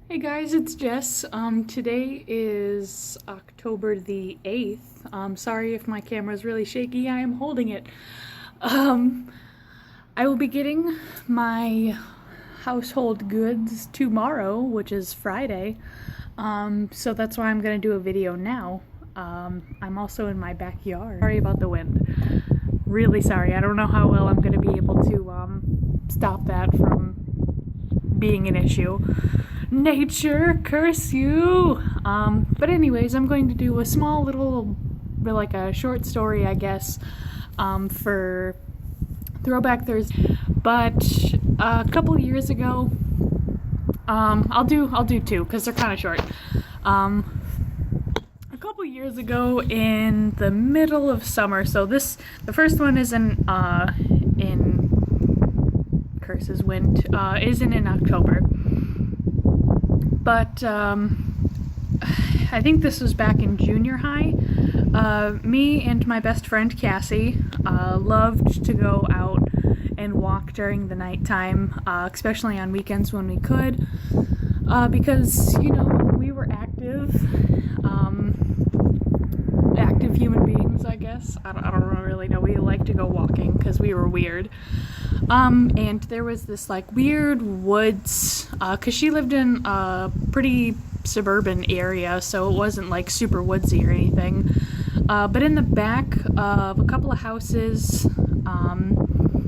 Hey guys, it's Jess. Today is October the 8th. Sorry if my camera is really shaky. I am holding it. Um, I will be getting my household goods tomorrow, which is Friday. So that's why I'm going to do a video now. I'm also in my backyard. Sorry about the wind. Really sorry. I don't know how well I'm going to be able to stop that from being an issue. Nature, curse you! But anyways, I'm going to do a small little, like a short story, I guess, for Throwback Thursday. But a couple years ago, I'll do two because they're kind of short. A couple years ago, in the middle of summer, so the first one is in Curses Wind, isn't in October. But I think this was back in junior high. Me and my best friend Cassie loved to go out and walk during the nighttime, especially on weekends when we could, because, you know, we were active human beings, I guess. I don't really know. We liked to go walking because we were weird. And there was this like weird woods, cause she lived in a pretty suburban area, so it wasn't like super woodsy or anything. But in the back of a couple of houses,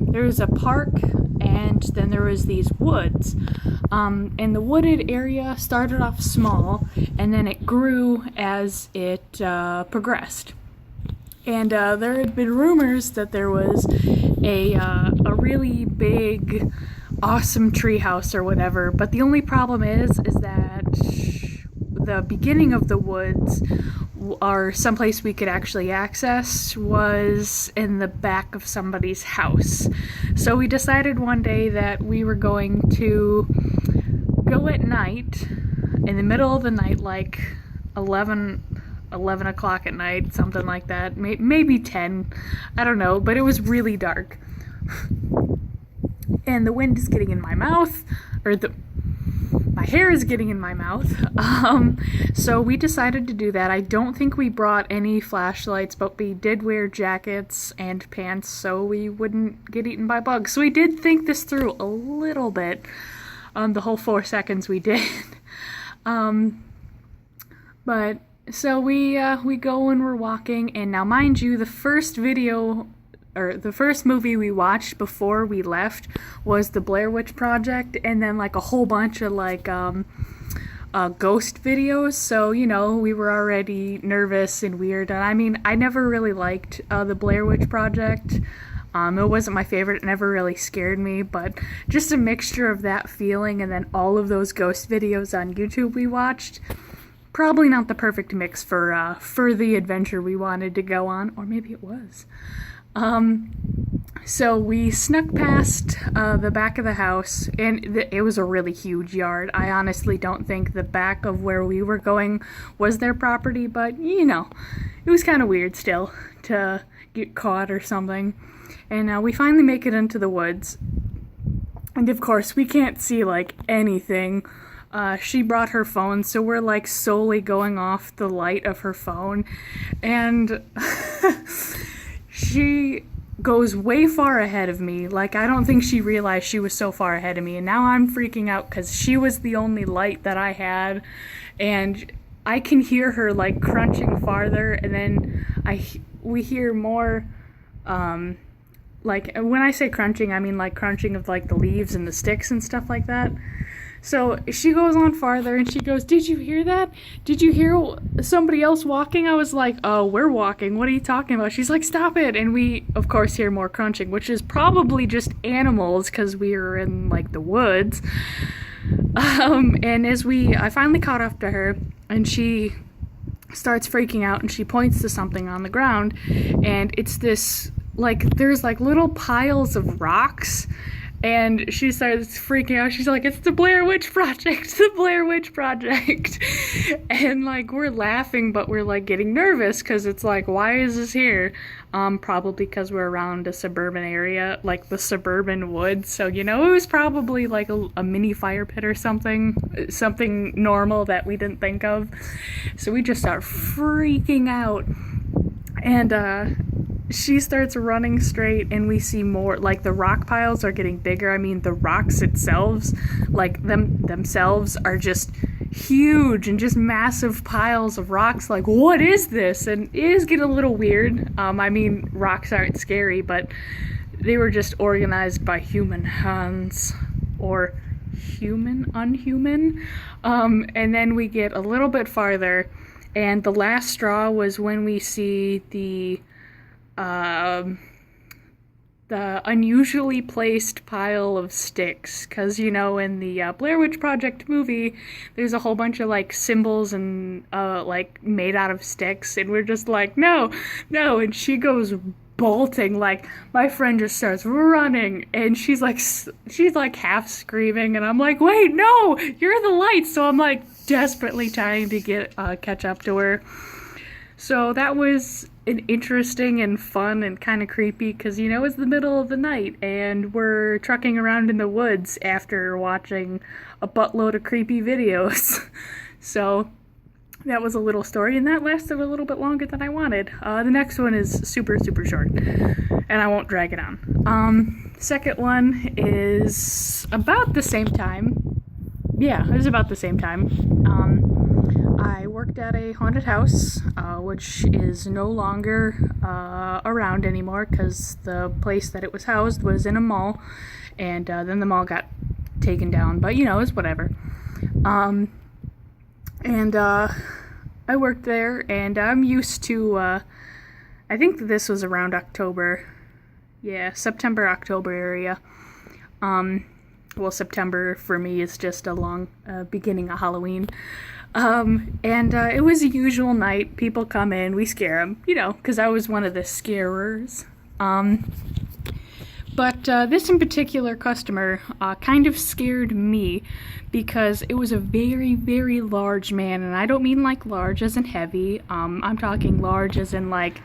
there was a park, and then there was these woods. And the wooded area started off small, and then it grew as it progressed. And there had been rumors that there was a really big, awesome treehouse or whatever. But the only problem is that the beginning of the woods, or someplace we could actually access, was in the back of somebody's house. So we decided one day that we were going to go at night, in the middle of the night, like 11 o'clock at night, something like that, maybe 10, I don't know, but it was really dark. And the wind is getting in my mouth, my hair is getting in my mouth. So we decided to do that. I don't think we brought any flashlights, but we did wear jackets and pants so we wouldn't get eaten by bugs. So we did think this through a little bit, the whole 4 seconds we did. But so we go and we're walking, and now mind you, the first movie we watched before we left was the Blair Witch Project, and then like a whole bunch of like ghost videos. So, you know, we were already nervous and weird. And I mean, I never really liked the Blair Witch Project. It wasn't my favorite. It never really scared me, but just a mixture of that feeling and then all of those ghost videos on YouTube we watched. Probably not the perfect mix for the adventure we wanted to go on, or maybe it was. So we snuck past the back of the house, and it was a really huge yard. I honestly don't think the back of where we were going was their property, but, you know, it was kind of weird still to get caught or something. And we finally make it into the woods, and of course we can't see like anything. She brought her phone, so we're like solely going off the light of her phone, and she goes way far ahead of me. Like, I don't think she realized she was so far ahead of me, and now I'm freaking out because she was the only light that I had, and I can hear her like crunching farther, and then we hear more, like, when I say crunching, I mean like crunching of like the leaves and the sticks and stuff like that. So she goes on farther, and she goes, "Did you hear that? Did you hear somebody else walking?" I was like, "Oh, we're walking. What are you talking about?" She's like, "Stop it." And we, of course, hear more crunching, which is probably just animals because we were in, like, the woods. And I finally caught up to her, and she starts freaking out, and she points to something on the ground, and it's this, like, there's, like, little piles of rocks. And she starts freaking out. She's like, "It's the Blair Witch Project, the Blair Witch Project." And like, we're laughing, but we're like getting nervous because it's like, why is this here? probably because we're around a suburban area, like the suburban woods. So, it was probably like a mini fire pit or something normal that we didn't think of. So we just start freaking out. And she starts running straight, and we see more, like, the rock piles are getting bigger. I mean, the rocks themselves, like, themselves are just huge and just massive piles of rocks. Like, what is this? And it is getting a little weird. I mean, rocks aren't scary, but they were just organized by human hands, or unhuman. And then we get a little bit farther, and the last straw was when we see the unusually placed pile of sticks, because in the Blair Witch Project movie there's a whole bunch of like symbols and like made out of sticks, and we're just like, no, and she goes bolting. Like, my friend just starts running, and she's like half screaming, and I'm like, wait, no, you're the light. So I'm like desperately trying to catch up to her. So that was an interesting and fun and kind of creepy, because it's the middle of the night and we're trucking around in the woods after watching a buttload of creepy videos. So that was a little story, and that lasted a little bit longer than I wanted. The next one is super, super short, and I won't drag it on. Second one is about the same time. Yeah, it was about the same time. I worked at a haunted house, which is no longer around anymore, because the place that it was housed was in a mall, and then the mall got taken down, but it's whatever. And I worked there, and I'm used to, I think this was around October. Yeah, September, October area. Well, September for me is just a long beginning of Halloween. And it was a usual night. People come in, we scare them, because I was one of the scarers. But this in particular customer kind of scared me, because it was a very, very large man, and I don't mean like large as in heavy. I'm talking large as in like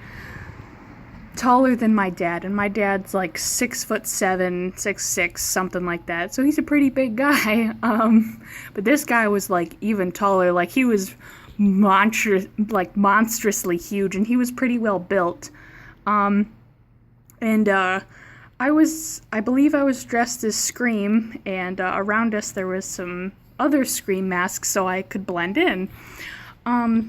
taller than my dad, and my dad's like 6'7", 6'6", something like that. So he's a pretty big guy. But this guy was like even taller. Like, he was monstrously huge, and he was pretty well built. I believe I was dressed as Scream, and around us there was some other Scream masks so I could blend in. That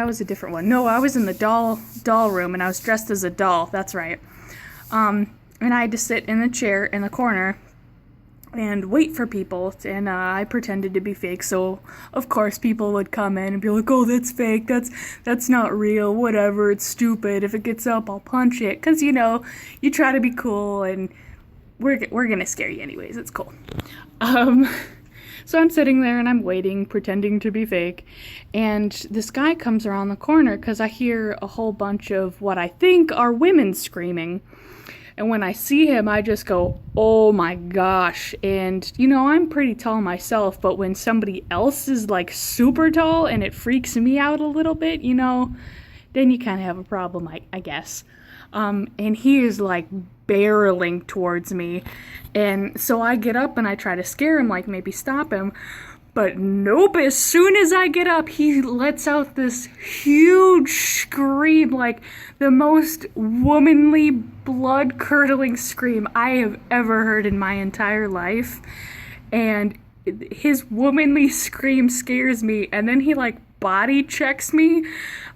was a different one. No, I was in the doll room, and I was dressed as a doll, that's right. And I had to sit in the chair in the corner and wait for people, and I pretended to be fake, so of course people would come in and be like, oh, that's fake, that's not real, whatever, it's stupid, if it gets up, I'll punch it, because, you try to be cool, and we're gonna scare you anyways, it's cool. So I'm sitting there, and I'm waiting, pretending to be fake, and this guy comes around the corner, because I hear a whole bunch of what I think are women screaming. And when I see him, I just go, oh my gosh. And, I'm pretty tall myself, but when somebody else is like super tall and it freaks me out a little bit, then you kind of have a problem, I guess. And he is like barreling towards me. And so I get up and I try to scare him, like maybe stop him. But nope, as soon as I get up, he lets out this huge scream, like the most womanly, blood-curdling scream I have ever heard in my entire life. And his womanly scream scares me, and then he like body checks me.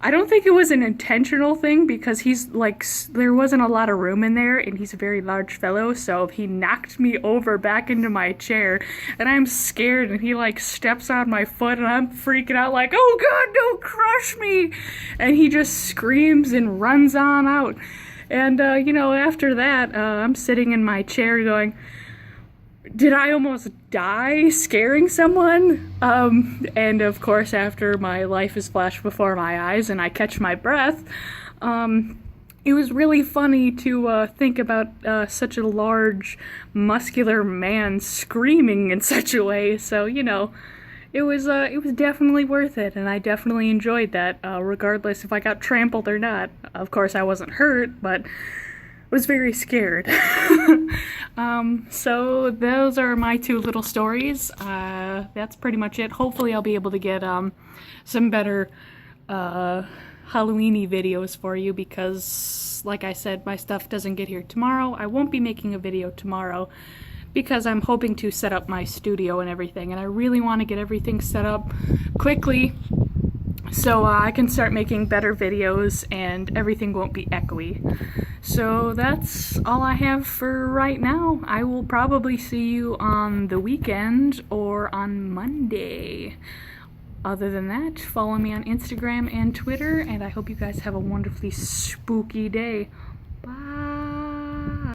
I don't think it was an intentional thing, because he's like, there wasn't a lot of room in there, and he's a very large fellow, so he knocked me over back into my chair, and I'm scared, and he like steps on my foot, and I'm freaking out like, oh god, don't crush me, and he just screams and runs on out. And after that, I'm sitting in my chair going, did I almost die scaring someone? And of course, after my life is flashed before my eyes and I catch my breath, it was really funny to think about such a large, muscular man screaming in such a way. So, it was definitely worth it, and I definitely enjoyed that, regardless if I got trampled or not. Of course, I wasn't hurt, but was very scared. So those are my two little stories. That's pretty much it. Hopefully I'll be able to get some better Halloween-y videos for you because, like I said, my stuff doesn't get here tomorrow. I won't be making a video tomorrow because I'm hoping to set up my studio and everything, and I really want to get everything set up quickly so I can start making better videos and everything won't be echoey. So that's all I have for right now. I will probably see you on the weekend or on Monday. Other than that, follow me on Instagram and Twitter, and I hope you guys have a wonderfully spooky day.